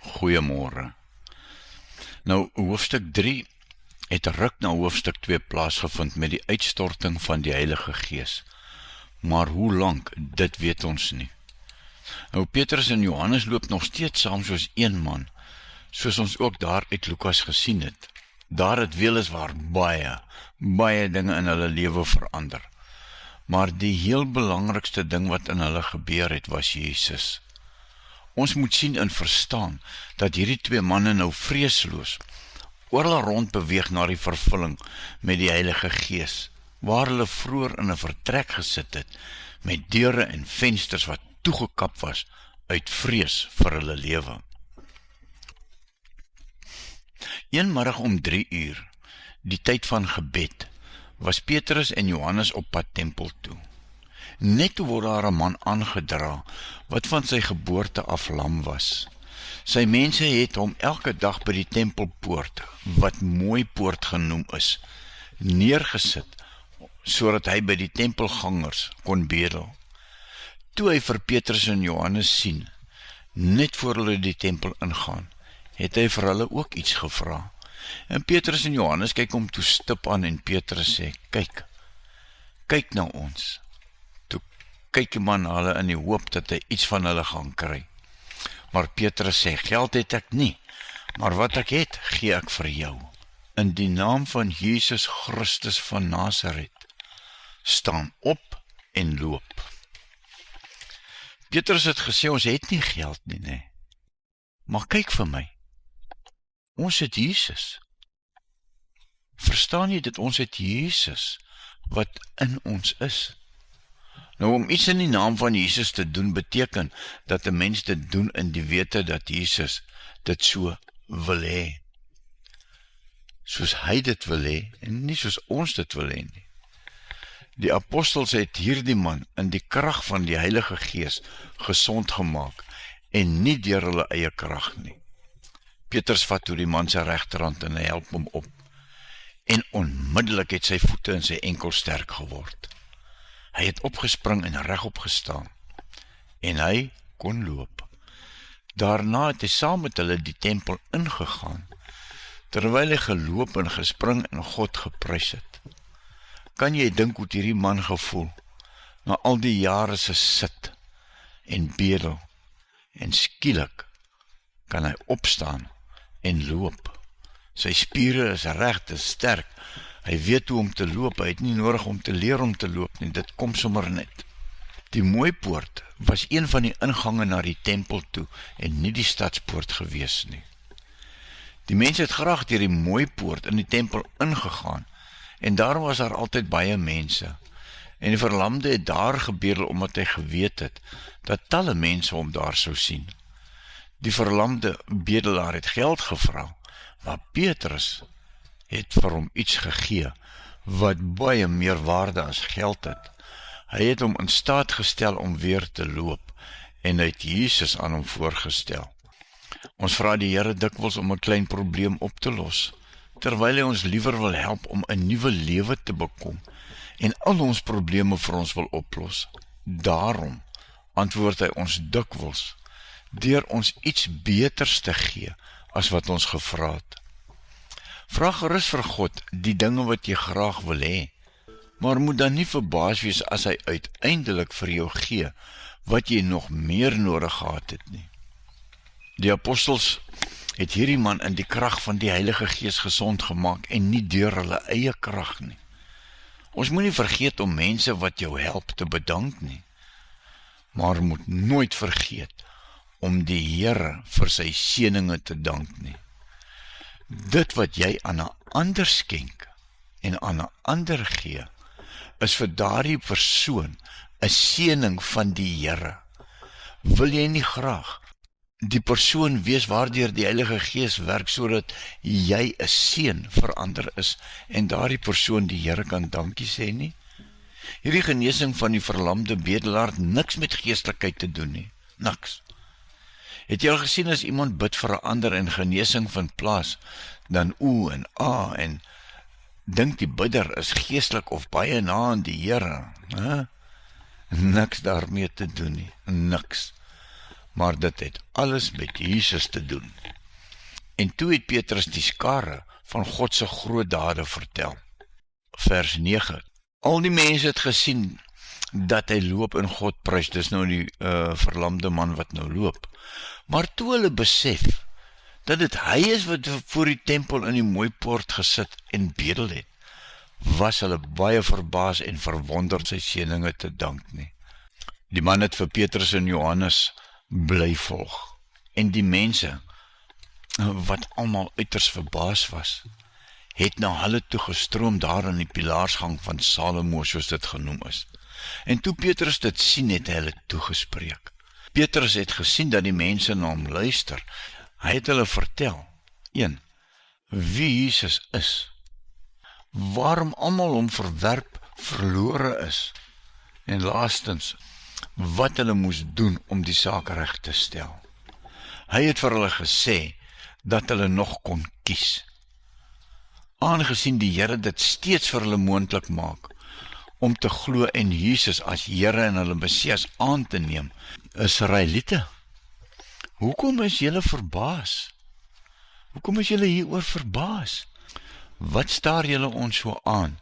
Goeiemôre. Nou, hoofstuk 3 het ruk na hoofstuk 2 plaasgevind met die uitstorting van die Heilige Gees. Maar hoe lank, dit weet ons nie. Nou, Petrus en Johannes loop nog steeds saam soos een man, soos ons ook daar uit Lukas gesien het. Daar het weliswaar baie dinge in hulle lewe verander. Maar die heel belangrikste ding wat in hulle gebeur het, was Jesus. Ons moet sien en verstaan dat hierdie twee manne nou vreesloos oral rond beweeg na die vervulling met die Heilige Gees, waar hulle vroeër in 'n vertrek gesit het, met deure en vensters wat toegekap was uit vrees vir hulle lewe. Een middag om 3 uur, die tyd van gebed, was Petrus en Johannes op pad tempel toe. Net toe word daar 'n man aangedra, wat van sy geboorte af lam was. Sy mense het hom elke dag by die tempelpoort, wat Mooi Poort genoem is, neergesit, sodat hy by die tempelgangers kon bedel. Toe hy vir Petrus en Johannes sien, net voor hulle die tempel ingaan, het hy vir hulle ook iets gevra. En Petrus en Johannes kyk hom toe stip aan en Petrus sê, kyk na ons. Toe kyk die man na hulle in die hoop dat hy iets van hulle gaan kry. Maar Petrus sê, geld het ek nie, maar wat ek het, gee ek vir jou. In die naam van Jesus Christus van Nasaret, staan op en loop. Petrus het gesê, ons het nie geld nie, nee. Maar kyk vir my, ons het Jesus. Verstaan jy dit, ons het Jesus, wat in ons is. Nou, om iets in die naam van Jesus te doen, beteken dat 'n mens dit doen in die wete dat Jesus dit so wil hê. Soos hy dit wil hê, en nie soos ons dit wil hê nie. Die apostels het hierdie man in die krag van die Heilige Gees gesond gemaak, en nie deur hulle eie krag nie. Petrus vat toe die man sy regterhand en hy help hom op, en onmiddellik het sy voete en sy enkel sterk geword. Hy het opgespring en regop gestaan, en hy kon loop. Daarna het hy saam met hulle die tempel ingegaan, terwyl hy geloop en gespring en God geprys het. Kan jy dink hoe hierdie man gevoel, na al die jare se sit en bedel, en skielik kan hy opstaan en loop. Sy spiere is reg, is sterk. Hy weet hoe om te loop, hy het nie nodig om te leer om te loop nie, dit kom sommer net. Die Mooi Poort was een van die ingange na die tempel toe en nie die stadspoort gewees nie. Die mense het graag deur die Mooi Poort in die tempel ingegaan en daarom was daar altyd baie mense. En die verlamde het daar gebedel omdat hy geweet het dat talle mense hom daar sou sien. Die verlamde bedelaar het geld gevra, maar Petrus het vir hom iets gegee, wat baie meer waarde as geld het. Hy het hom in staat gestel om weer te loop, en hy het Jesus aan hom voorgestel. Ons vra die Here dikwels om 'n klein probleem op te los, terwyl hy ons liewer wil help om 'n nuwe lewe te bekom, en al ons probleme vir ons wil oplos. Daarom antwoord hy ons dikwels, deur ons iets beters te gee, as wat ons gevra het. Vra gerus vir God die dinge wat jy graag wil hê, maar moet dan nie verbaas wees as hy uiteindelik vir jou gee, wat jy nog meer nodig gehad het nie. Die apostels het hierdie man in die krag van die Heilige Gees gesond gemaak, en nie deur hulle eie krag nie. Ons moet nie vergeet om mense wat jou help te bedank nie, maar moet nooit vergeet om die Here vir sy seëninge te dank nie. Dit wat jy aan 'n ander skenk en aan 'n ander gee, is vir daardie persoon 'n seëning van die Here. Wil jy nie graag die persoon wees waardeur die Heilige Gees werk, sodat jy 'n seën vir ander is, en daardie persoon die Here kan dankie sê nie? Hierdie genesing van die verlamde bedelaar het niks met geestelikheid te doen nie, niks. Het jy al gesien as iemand bid vir 'n ander en genesing vind plaas, dan oe en en dink die bidder is geestelik of baie na aan die Here, Niks daarmee te doen nie, niks. maar dit het alles met Jesus te doen. En toe het Petrus die skare van God se groot dade vertel. Vers 9. Al die mense het gesien dat hy loop in God prys, dis nou die verlamde man wat nou loop. Maar toe hulle besef dat dit hy is wat voor die tempel in die mooi poort gesit en bedel het, was hulle baie verbaas en verwonderd sy seëninge te dank nie. Die man het vir Petrus en Johannes bly volg, en die mense, wat almal uiters verbaas was, het na hulle toe gestroom daar in die pilaarsgang van Salomo, soos dit genoem is. En toe Petrus dit sien, het hy hulle toegespreek. Petrus het gesien dat die mense na hom luister. Hy het hulle vertel, 1. Wie Jesus is, waarom almal hom verwerp, verlore is, en laastens, wat hulle moes doen om die saak reg te stel. Hy het vir hulle gesê dat hulle nog kon kies. Aangesien die Here dit steeds vir hulle moontlik maak om te glo in Jesus as Here en hulle Messias aan te neem, Israeliete, hoekom is julle verbaas? Hoekom is julle hieroor verbaas? Wat staar julle ons so aan,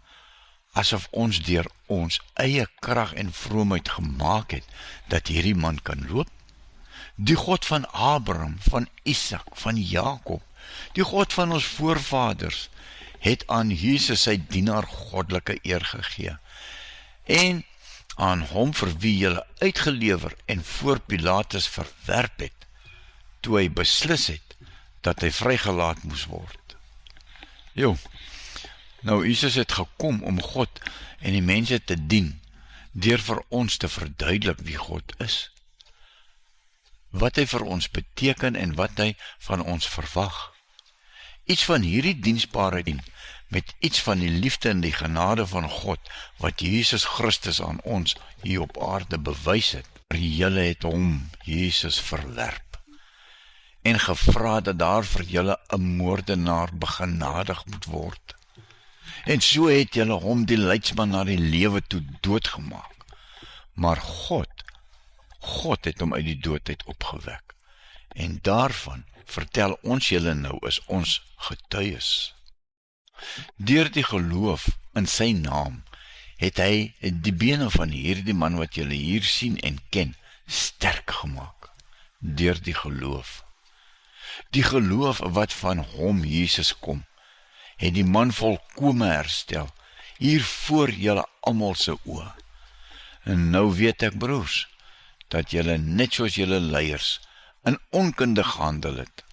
asof ons deur ons eie krag en vroomheid gemaak het, dat hierdie man kan loop? Die God van Abraham, van Isak, van Jakob, die God van ons voorvaders, het aan Jesus sy dienaar goddelike eer gegee, en aan hom vir wie julle uitgelewer en voor Pilatus verwerp het, toe hy beslis het, dat hy vrygelaat moes word. Nou Jesus het gekom om God en die mense te dien, deur vir ons te verduidelik wie God is, wat hy vir ons beteken en wat hy van ons verwag. Iets van hierdie diensbaarheid dien, met iets van die liefde en die genade van God, wat Jesus Christus aan ons hier op aarde bewys het. Julle het hom, Jesus, verwerp, en gevra dat daar vir julle 'n moordenaar begenadig moet word. En so het julle hom, die leidsman, na die lewe toe doodgemaak. Maar God het hom uit die doodheid opgewek. En daarvan vertel ons julle nou is ons getuies. Deur die geloof in sy naam het hy die bene van hierdie man wat julle hier sien en ken, sterk gemaak. Deur die geloof. Die geloof wat van hom Jesus kom, het die man volkome herstel, hier voor julle almal se oë. En nou weet ek, broers, dat julle net soos julle leiers in onkunde gehandel het.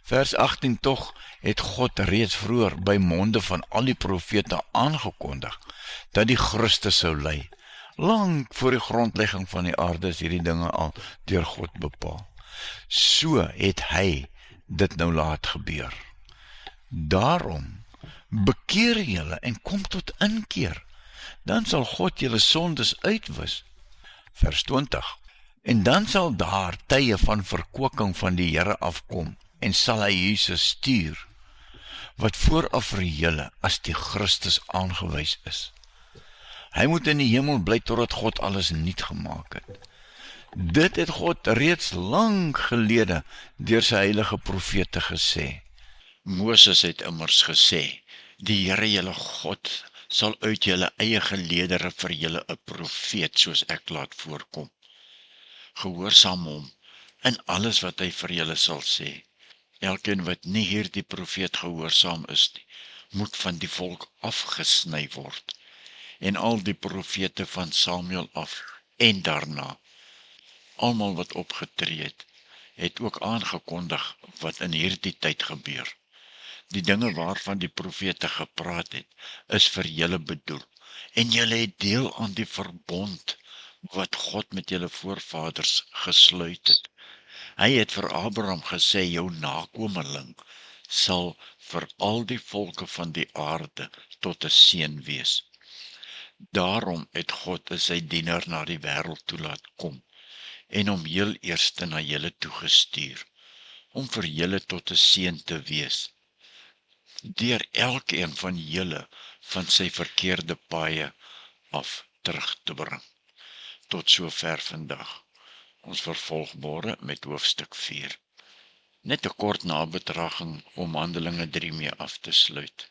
Vers 18, tog het God reeds vroeër by monde van al die profete aangekondig, dat die Christus sou ly. Lang voor die grondlegging van die aarde is hierdie dinge al deur God bepaal. So het hy dit nou laat gebeur. Daarom bekeer julle en kom tot inkeer, dan sal God julle sondes uitwis. Vers 20. En dan sal daar tye van verkwikking van die Here afkom, en sal hy Jesus stuur, wat vooraf vir julle as die Christus aangewys is. Hy moet in die hemel bly totdat God alles nuut gemaak het. Dit het God reeds lang gelede deur sy heilige profete gesê. Moses het immers gesê, die Here julle God sal uit julle eie geleedere vir julle 'n profeet soos ek laat voorkom. Gehoorsaam hom in alles wat hy vir julle sal sê. Elkeen wat nie hierdie profeet gehoorsaam is nie, moet van die volk afgesny word. En al die profete van Samuel af en daarna, almal wat opgetree het ook aangekondig wat in hierdie tyd gebeur. Die dinge waarvan die profete gepraat het, is vir julle bedoel, en julle het deel aan die verbond wat God met julle voorvaders gesluit het. Hy het vir Abraham gesê, jou nakomeling sal vir al die volke van die aarde tot 'n seën wees. Daarom het God sy dienaar na die wêreld toe laat kom, en hom heel eerste na julle toegestuur, om vir julle tot 'n seën te wees, deur elkeen van julle van sy verkeerde paaie af terug te bring. Tot sover vandag. Ons vervolgbare met hoofstuk 4. Net 'n kort nabetragting om Handelinge 3 mee af te sluit.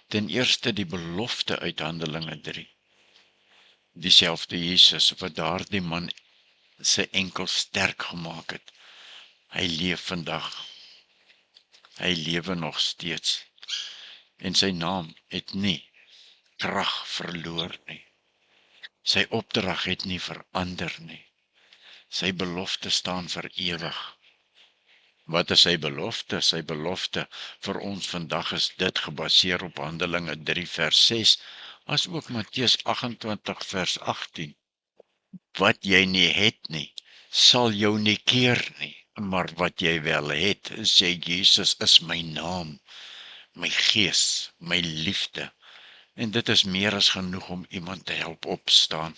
Ten eerste die belofte uit Handelinge 3. Dieselfde Jesus wat daardie man sy enkel sterk gemaak het. Hy leef vandag. Hy lewe nog steeds. En sy naam het nie krag verloor nie. Sy opdrag het nie verander nie. Sy belofte staan vir ewig. Wat is sy belofte? Sy belofte vir ons vandag is dit gebaseer op Handelinge 3 vers 6, as ook Matteus 28 vers 18. Wat jy nie het nie, sal jou nie keer nie, maar wat jy wel het, sê Jesus, is my naam, my gees, my liefde. En dit is meer as genoeg om iemand te help opstaan.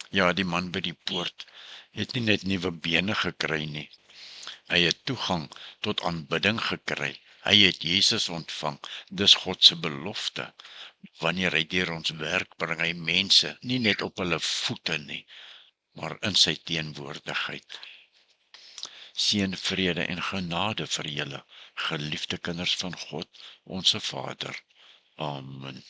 Ja, die man by die poort het nie net nuwe bene gekry nie. Hy het toegang tot aanbidding gekry. Hy het Jesus ontvang. Dis God se belofte. Wanneer hy deur ons werk, bring hy mense nie net op hulle voete nie, maar in sy teenwoordigheid. Seën, vrede en genade vir julle, geliefde kinders van God, onse Vader. Amen.